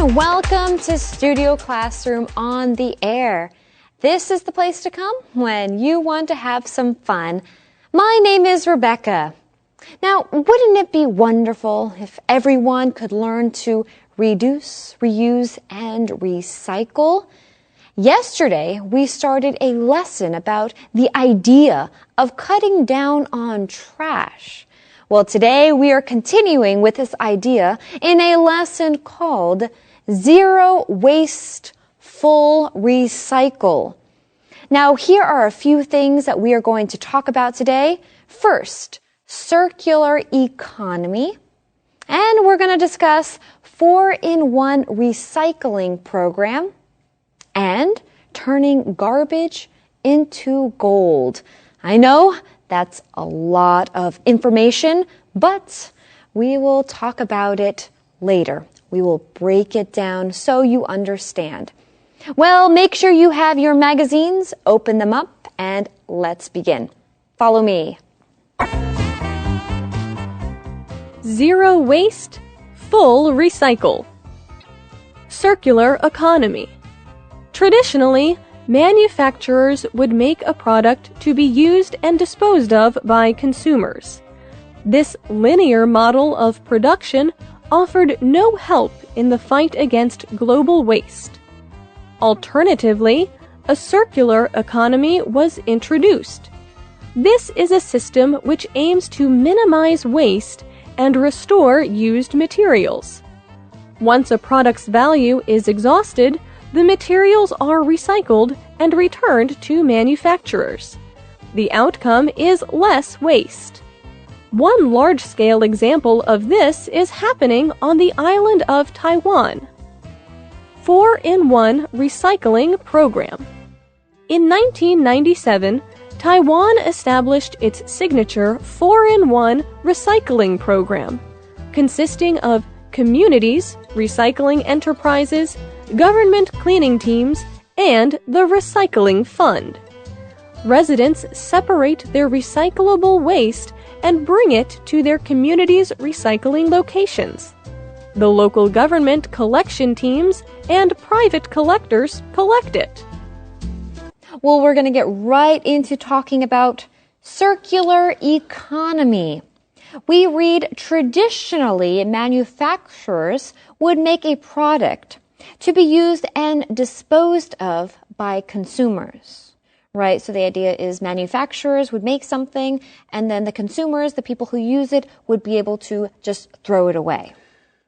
everyone. Welcome to Studio Classroom on the Air. This is the place to come when you want to have some fun. My name is Rebecca. Now, wouldn't it be wonderful if everyone could learn to reduce, reuse, and recycle? Yesterday, we started a lesson about the idea of cutting down on trash. Well, today we are continuing with this idea in a lesson called Zero Waste, Full Recycle. Now, here are a few things that we are going to talk about today. First, circular economy. And we're going to discuss 4-in-1 recycling program and turning garbage into gold. I know that's a lot of information, but we will talk about it later. We will break it down so you understand. Well, make sure you have your magazines, open them up, and let's begin. Follow me. Zero waste, full recycle. Circular economy. Traditionally, manufacturers would make a product to be used and disposed of by consumers. This linear model of production offered no help in the fight against global waste. Alternatively, a circular economy was introduced. This is a system which aims to minimize waste and restore used materials. Once a product's value is exhausted, the materials are recycled and returned to manufacturers. The outcome is less waste. One large-scale example of this is happening on the island of Taiwan. 4-in-1 recycling program. In 1997, Taiwan established its signature 4-in-1 recycling program, consisting of communities, recycling enterprises, government cleaning teams, and the recycling fund. Residents separate their recyclable waste and bring it to their community's recycling locations. The local government collection teams and private collectors collect it. Well, we're going to get right into talking about circular economy. We read traditionally manufacturers would make a product to be used and disposed of by consumers, right? So the idea is manufacturers would make something and then the consumers, the people who use it, would be able to just throw it away.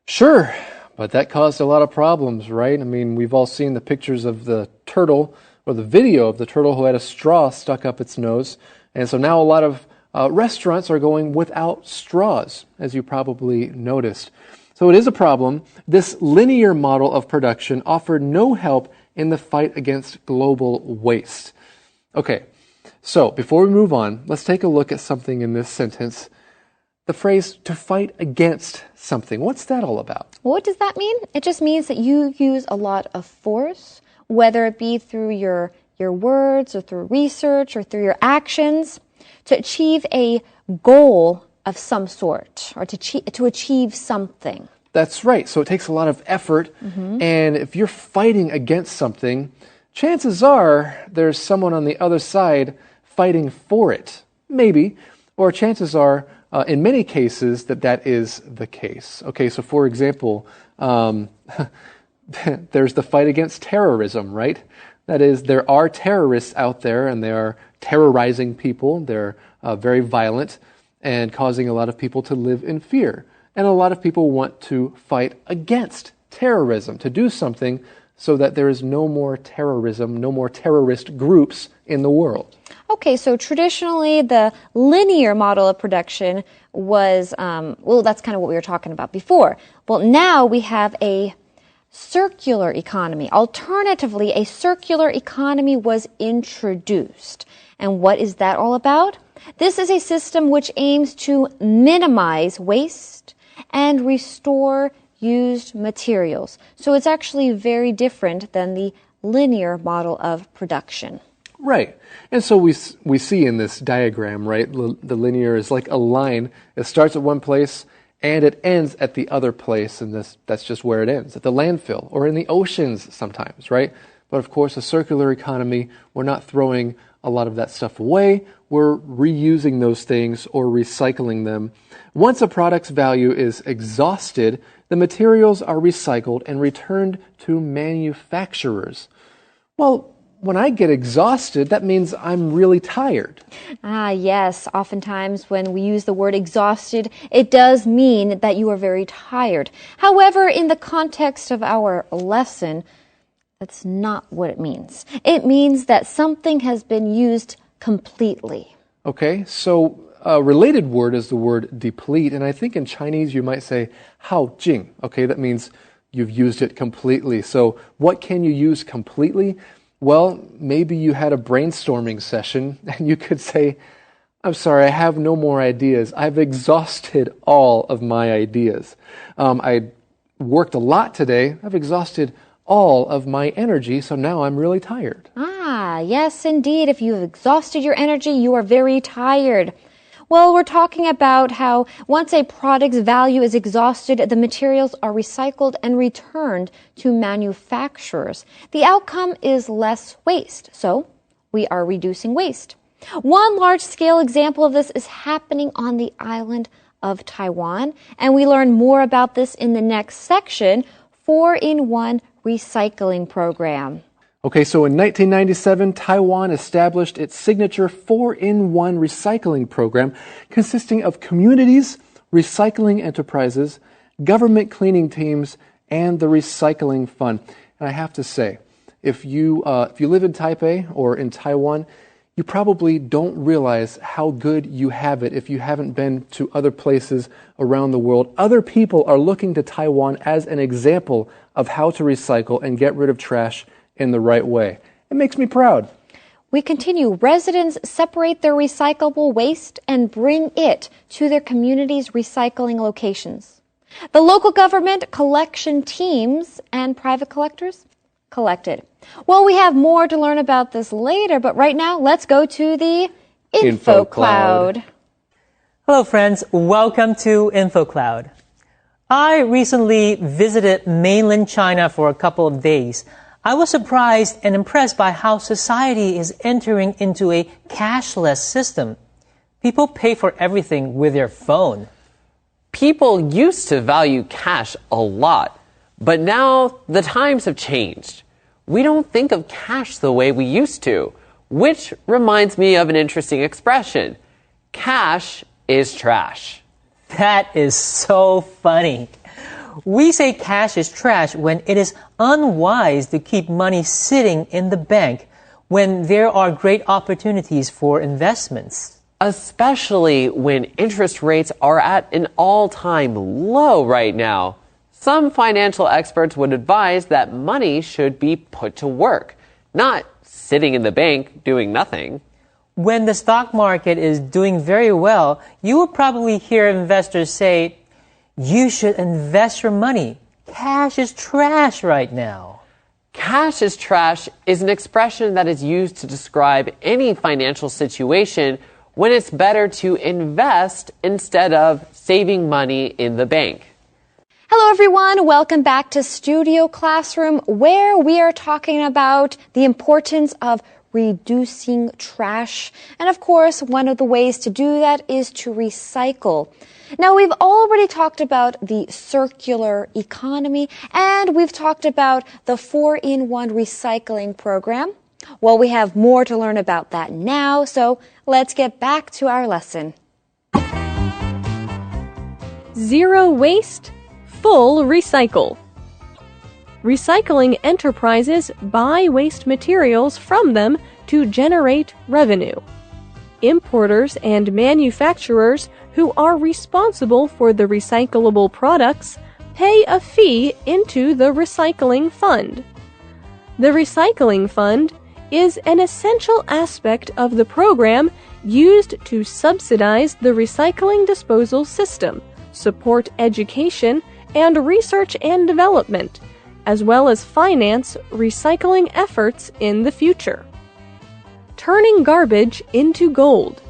Sure, but that caused a lot of problems, right? I mean, we've all seen the pictures of the turtle or the video of the turtle who had a straw stuck up its nose. And so now a lot of restaurants are going without straws, as you probably noticed. So it is a problem. This linear model of production offered no help in the fight against global waste. Okay, so before we move on, let's take a look at something in this sentence. The phrase, to fight against something. What's that all about? What does that mean? It just means that you use a lot of force, whether it be through your words or through research or through your actions, to achieve a goal of some sort or to achieve something. That's right. So it takes a lot of effort. And if you're fighting against something, chances are there's someone on the other side fighting for it. Maybe. Or chances are, in many cases, that is the case. Okay, so for example, there's the fight against terrorism, right? That is, there are terrorists out there and they are terrorizing people. They're very violent and causing a lot of people to live in fear. And a lot of people want to fight against terrorism, to do something so that there is no more terrorism, no more terrorist groups in the world. Okay, so traditionally the linear model of production was, that's kind of what we were talking about before. Well, now we have a circular economy. Alternatively, a circular economy was introduced. And what is that all about? This is a system which aims to minimize waste and restore used materials. So it's actually very different than the linear model of production. Right. And so we see in this diagram, right, the linear is like a line. It starts at one place and it ends at the other place, and that's just where it ends, at the landfill or in the oceans sometimes, right? But of course, a circular economy, we're not throwing a lot of that stuff away. We're reusing those things or recycling them. Once a product's value is exhausted, the materials are recycled and returned to manufacturers. Well, when I get exhausted, that means I'm really tired. Ah, yes. Oftentimes when we use the word exhausted, it does mean that you are very tired. However, in the context of our lesson, that's not what it means. It means that something has been used completely. Okay, so a related word is the word deplete, and I think in Chinese you might say hao jing. Okay, that means you've used it completely. So what can you use completely? Well, maybe you had a brainstorming session and you could say, I'm sorry, I have no more ideas. I've exhausted all of my ideas. I worked a lot today. I've exhausted all of my energy, so now I'm really tired. Ah, yes, indeed. If you've exhausted your energy, you are very tired. Well, we're talking about how once a product's value is exhausted, the materials are recycled and returned to manufacturers. The outcome is less waste, so we are reducing waste. One large-scale example of this is happening on the island of Taiwan, and we learn more about this in the next section, 4-in-1 recycling program. Okay, so in 1997, Taiwan established its signature 4-in-1 recycling program consisting of communities, recycling enterprises, government cleaning teams, and the recycling fund. And I have to say, if you live in Taipei or in Taiwan, you probably don't realize how good you have it if you haven't been to other places around the world. Other people are looking to Taiwan as an example of how to recycle and get rid of trash in the right way. It makes me proud. We continue. Residents separate their recyclable waste and bring it to their community's recycling locations. The local government, collection teams, and private collectors collected. Well, we have more to learn about this later, but right now, let's go to the Info Cloud. Hello, friends. Welcome to Info Cloud. I recently visited mainland China for a couple of days. I was surprised and impressed by how society is entering into a cashless system. People pay for everything with their phone. People used to value cash a lot, but now the times have changed. We don't think of cash the way we used to, which reminds me of an interesting expression. Cash is trash. That is so funny. We say cash is trash when it is unwise to keep money sitting in the bank when there are great opportunities for investments. Especially when interest rates are at an all-time low right now. Some financial experts would advise that money should be put to work, not sitting in the bank doing nothing. When the stock market is doing very well, you will probably hear investors say, you should invest your money. Cash is trash right now. Cash is trash is an expression that is used to describe any financial situation when it's better to invest instead of saving money in the bank. Hello, everyone. Welcome back to Studio Classroom, where we are talking about the importance of reducing trash. And of course, one of the ways to do that is to recycle. Now, we've already talked about the circular economy, and we've talked about the 4-in-1 recycling program. Well, we have more to learn about that now, so let's get back to our lesson. Zero waste, full recycle. Recycling enterprises buy waste materials from them to generate revenue. Importers and manufacturers who are responsible for the recyclable products pay a fee into the recycling fund. The recycling fund is an essential aspect of the program used to subsidize the recycling disposal system, support education and research and development, as well as finance recycling efforts in the future. Turning garbage into gold.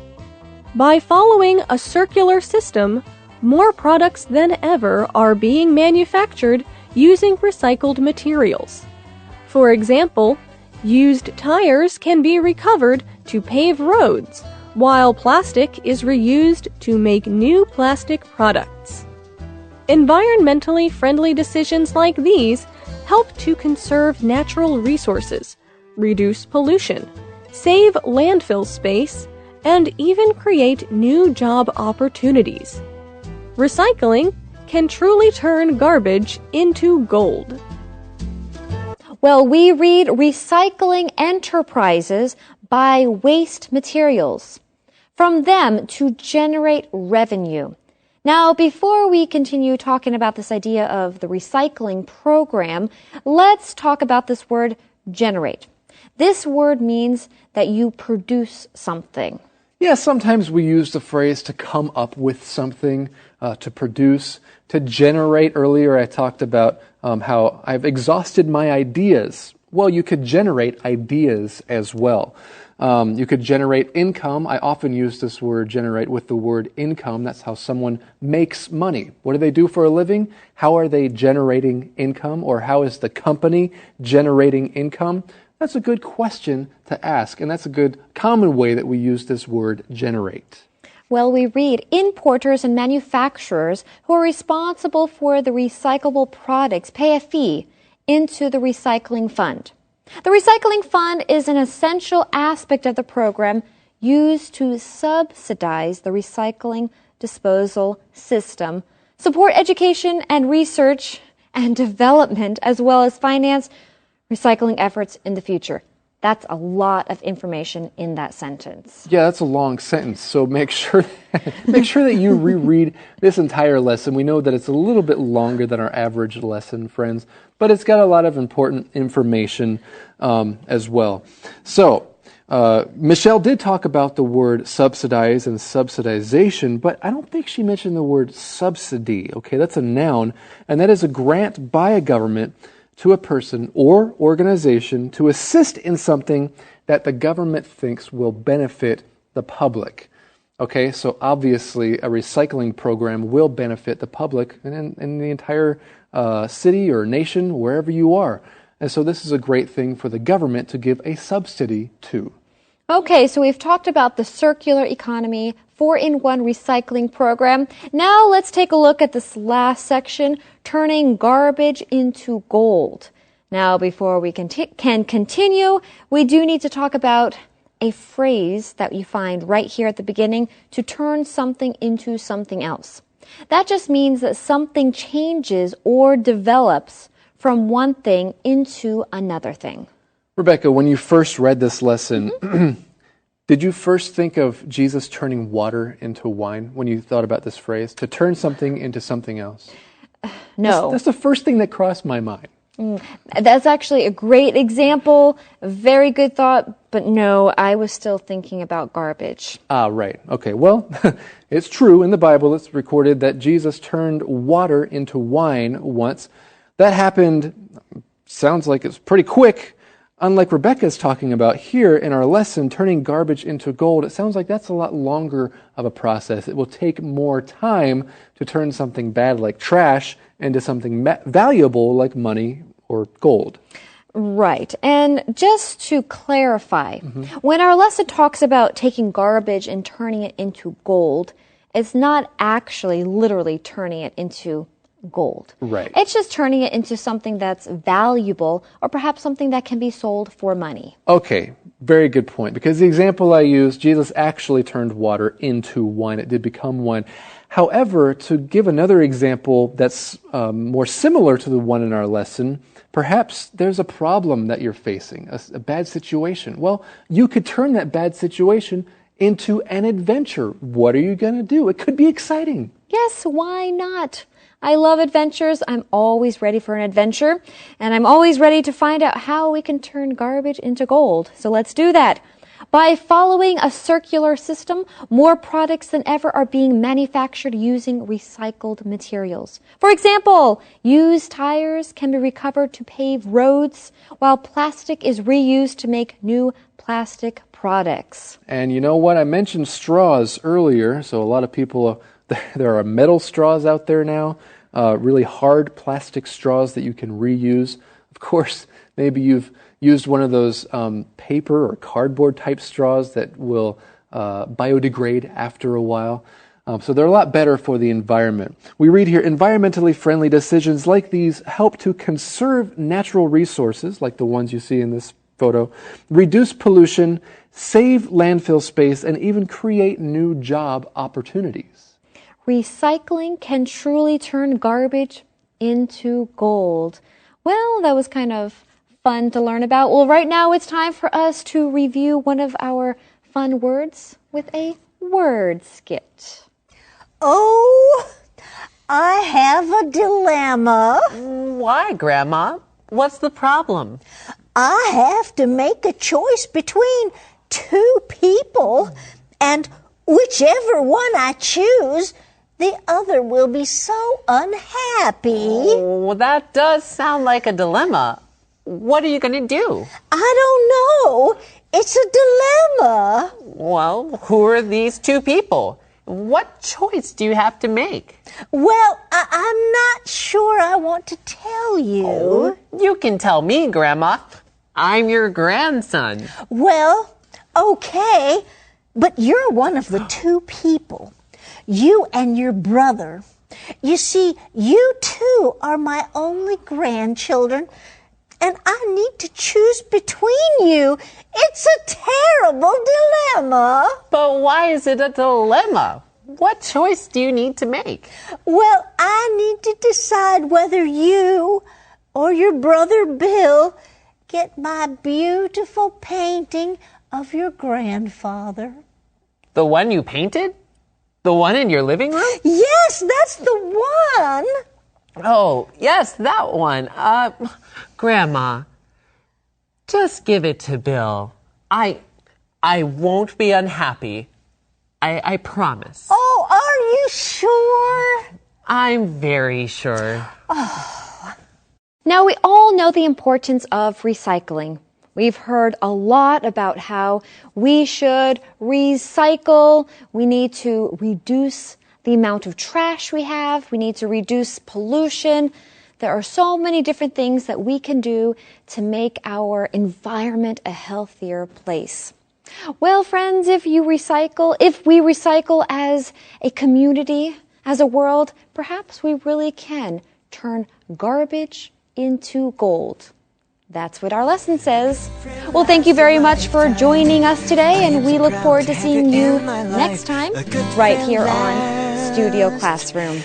By following a circular system, more products than ever are being manufactured using recycled materials. For example, used tires can be recovered to pave roads, while plastic is reused to make new plastic products. Environmentally friendly decisions like these help to conserve natural resources, reduce pollution, save landfill space, and even create new job opportunities. Recycling can truly turn garbage into gold. Well, we read recycling enterprises buy waste materials from them to generate revenue. Now, before we continue talking about this idea of the recycling program, let's talk about this word generate. This word means that you produce something. Yeah, sometimes we use the phrase to come up with something, to produce, to generate. Earlier I talked about how I've exhausted my ideas. Well, you could generate ideas as well. You could generate income. I often use this word generate with the word income. That's how someone makes money. What do they do for a living? How are they generating income? Or how is the company generating income? That's a good question to ask, and that's a good common way that we use this word generate. Well, we read importers and manufacturers who are responsible for the recyclable products pay a fee into the recycling fund. The recycling fund is an essential aspect of the program used to subsidize the recycling disposal system, support education and research and development, as well as finance recycling efforts in the future. That's a lot of information in that sentence. Yeah, that's a long sentence, so make sure that you reread this entire lesson. We know that it's a little bit longer than our average lesson, friends, but it's got a lot of important information as well. So, Michelle did talk about the word subsidize and subsidization, but I don't think she mentioned the word subsidy. Okay, that's a noun, and that is a grant by a government to a person or organization to assist in something that the government thinks will benefit the public. Okay, so obviously a recycling program will benefit the public and in the entire city or nation, wherever you are. And so this is a great thing for the government to give a subsidy to. Okay, so we've talked about the circular economy 4-in-1 recycling program. Now let's take a look at this last section, turning garbage into gold. Now, before we can continue, we do need to talk about a phrase that you find right here at the beginning, to turn something into something else. That just means that something changes or develops from one thing into another thing. Rebecca, when you first read this lesson, did you first think of Jesus turning water into wine when you thought about this phrase, to turn something into something else? No. That's the first thing that crossed my mind. That's actually a great example, a very good thought, but no, I was still thinking about garbage. Ah, right. Okay, well, it's true. In the Bible, it's recorded that Jesus turned water into wine once. That happened, sounds like it's pretty quick. Unlike Rebecca's talking about here in our lesson, turning garbage into gold, it sounds like that's a lot longer of a process. It will take more time to turn something bad like trash into something valuable like money or gold. Right. And just to clarify, when our lesson talks about taking garbage and turning it into gold, it's not actually literally turning it into gold. Right. It's just turning it into something that's valuable or perhaps something that can be sold for money. Okay, very good point. Because the example I used, Jesus actually turned water into wine. It did become wine. However, to give another example that's more similar to the one in our lesson, perhaps there's a problem that you're facing, a bad situation. Well, you could turn that bad situation into an adventure. What are you going to do? It could be exciting. Yes, why not? I love adventures. I'm always ready for an adventure, and I'm always ready to find out how we can turn garbage into gold. So let's do that. By following a circular system, more products than ever are being manufactured using recycled materials. For example, used tires can be recovered to pave roads, while plastic is reused to make new plastic products. And you know what? I mentioned straws earlier, so a lot of people There are metal straws out there now, really hard plastic straws that you can reuse. Of course, maybe you've used one of those paper or cardboard type straws that will biodegrade after a while. So they're a lot better for the environment. We read here, environmentally friendly decisions like these help to conserve natural resources, like the ones you see in this photo, reduce pollution, save landfill space, and even create new job opportunities. Recycling can truly turn garbage into gold. Well, that was kind of fun to learn about. Well, right now it's time for us to review one of our fun words with a word skit. Oh, I have a dilemma. Why, Grandma? What's the problem? I have to make a choice between two people, and whichever one I choose, the other will be so unhappy. Oh, that does sound like a dilemma. What are you going to do? I don't know. It's a dilemma. Well, who are these two people? What choice do you have to make? Well, I'm not sure I want to tell you. Oh, you can tell me, Grandma. I'm your grandson. Well, okay, but you're one of the two people. You and your brother. You see, you two are my only grandchildren, and I need to choose between you. It's a terrible dilemma. But why is it a dilemma? What choice do you need to make? Well, I need to decide whether you or your brother Bill get my beautiful painting of your grandfather. The one you painted? The one in your living room? Yes, that's the one. Oh, yes, that one. Grandma, just give it to Bill. I won't be unhappy. I promise. Oh, are you sure? I'm very sure. Now, we all know the importance of recycling. We've heard a lot about how we should recycle. We need to reduce the amount of trash we have. We need to reduce pollution. There are so many different things that we can do to make our environment a healthier place. Well, friends, if we recycle as a community, as a world, perhaps we really can turn garbage into gold. That's what our lesson says. Well, thank you very much for joining us today, and we look forward to seeing you next time right here on Studio Classroom.